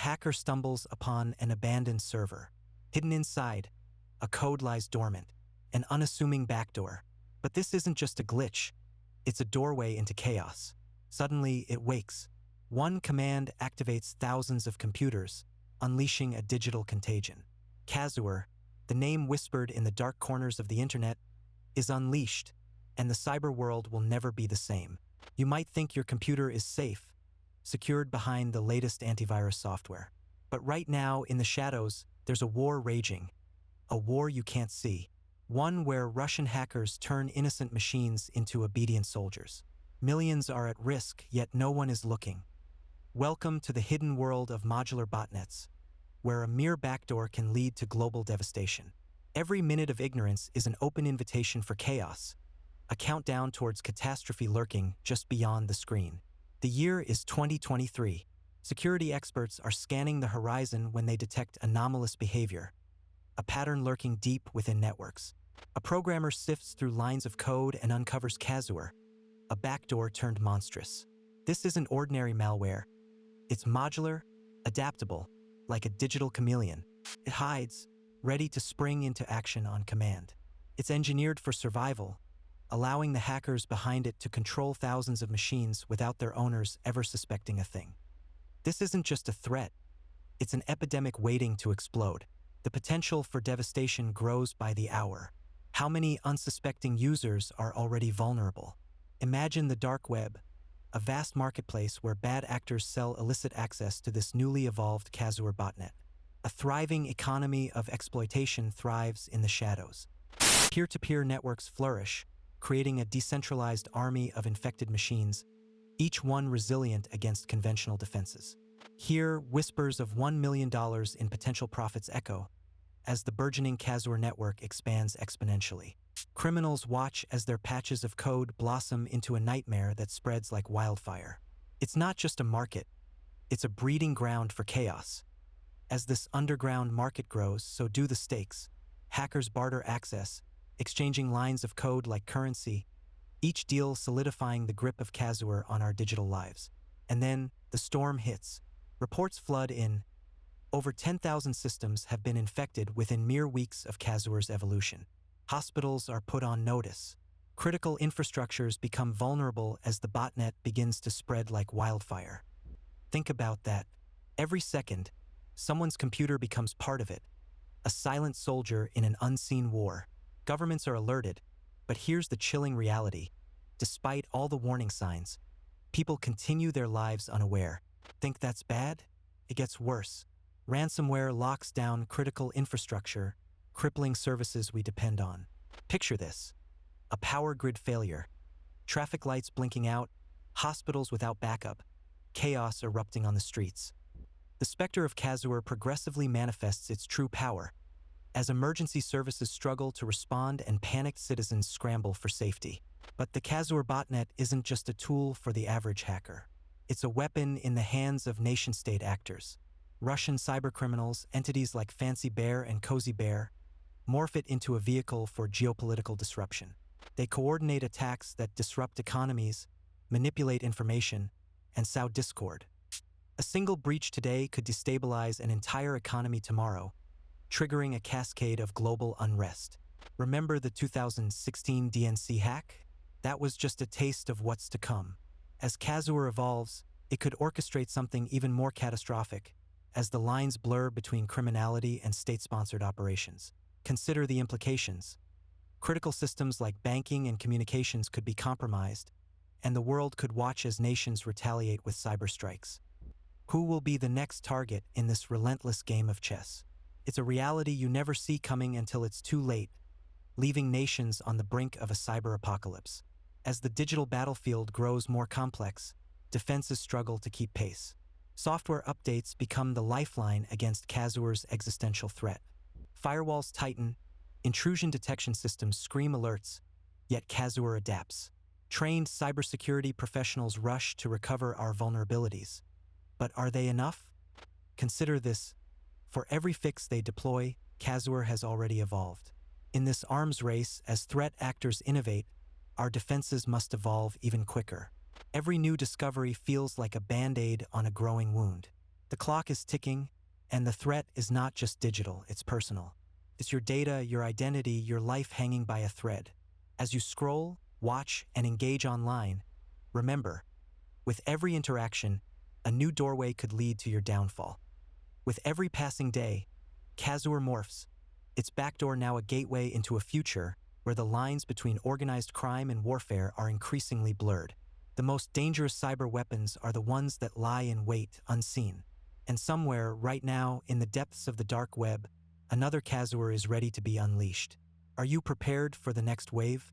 hacker stumbles upon an abandoned server. Hidden inside, a code lies dormant, an unassuming backdoor. But this isn't just a glitch, it's a doorway into chaos. Suddenly, it wakes. One command activates thousands of computers, unleashing a digital contagion. Kazuar, the name whispered in the dark corners of the internet, is unleashed, and the cyber world will never be the same. You might think your computer is safe, secured behind the latest antivirus software. But right now, in the shadows, there's a war raging. A war you can't see. One where Russian hackers turn innocent machines into obedient soldiers. Millions are at risk, yet no one is looking. Welcome to the hidden world of modular botnets, where a mere backdoor can lead to global devastation. Every minute of ignorance is an open invitation for chaos, a countdown towards catastrophe lurking just beyond the screen. The year is 2023. Security experts are scanning the horizon when they detect anomalous behavior, a pattern lurking deep within networks. A programmer sifts through lines of code and uncovers Kazuar, a backdoor turned monstrous. This isn't ordinary malware. It's modular, adaptable, like a digital chameleon. It hides, ready to spring into action on command. It's engineered for survival, allowing the hackers behind it to control thousands of machines without their owners ever suspecting a thing. This isn't just a threat. It's an epidemic waiting to explode. The potential for devastation grows by the hour. How many unsuspecting users are already vulnerable? Imagine the dark web, a vast marketplace where bad actors sell illicit access to this newly evolved Kazuar botnet. A thriving economy of exploitation thrives in the shadows. Peer-to-peer networks flourish, creating a decentralized army of infected machines, each one resilient against conventional defenses. Here, whispers of $1 million in potential profits echo as the burgeoning Kazuar network expands exponentially. Criminals watch as their patches of code blossom into a nightmare that spreads like wildfire. It's not just a market, it's a breeding ground for chaos. As this underground market grows, so do the stakes. Hackers barter access, exchanging lines of code like currency, each deal solidifying the grip of Kazuar on our digital lives. And then, the storm hits. Reports flood in. Over 10,000 systems have been infected within mere weeks of Kazuar's evolution. Hospitals are put on notice. Critical infrastructures become vulnerable as the botnet begins to spread like wildfire. Think about that. Every second, someone's computer becomes part of it. A silent soldier in an unseen war. Governments are alerted, but here's the chilling reality. Despite all the warning signs, people continue their lives unaware. Think that's bad? It gets worse. Ransomware locks down critical infrastructure, crippling services we depend on. Picture this: a power grid failure, traffic lights blinking out, hospitals without backup, chaos erupting on the streets. The specter of Kazuar progressively manifests its true power, as emergency services struggle to respond and panicked citizens scramble for safety. But the Kazuar botnet isn't just a tool for the average hacker. It's a weapon in the hands of nation-state actors. Russian cybercriminals, entities like Fancy Bear and Cozy Bear, morph it into a vehicle for geopolitical disruption. They coordinate attacks that disrupt economies, manipulate information, and sow discord. A single breach today could destabilize an entire economy tomorrow, triggering a cascade of global unrest. Remember the 2016 DNC hack? That was just a taste of what's to come. As Kazuar evolves, it could orchestrate something even more catastrophic, as the lines blur between criminality and state-sponsored operations. Consider the implications. Critical systems like banking and communications could be compromised, and the world could watch as nations retaliate with cyber strikes. Who will be the next target in this relentless game of chess? It's a reality you never see coming until it's too late, leaving nations on the brink of a cyber apocalypse. As the digital battlefield grows more complex, defenses struggle to keep pace. Software updates become the lifeline against Kazuar's existential threat. Firewalls tighten, intrusion detection systems scream alerts, yet Kazuar adapts. Trained cybersecurity professionals rush to recover our vulnerabilities. But are they enough? Consider this: for every fix they deploy, Kazuar has already evolved. In this arms race, as threat actors innovate, our defenses must evolve even quicker. Every new discovery feels like a band-aid on a growing wound. The clock is ticking, and the threat is not just digital, it's personal. It's your data, your identity, your life hanging by a thread. As you scroll, watch, and engage online, remember, with every interaction, a new doorway could lead to your downfall. With every passing day, Kazuar morphs, its backdoor now a gateway into a future where the lines between organized crime and warfare are increasingly blurred. The most dangerous cyber weapons are the ones that lie in wait, unseen. And somewhere, right now, in the depths of the dark web, another Kazuar is ready to be unleashed. Are you prepared for the next wave?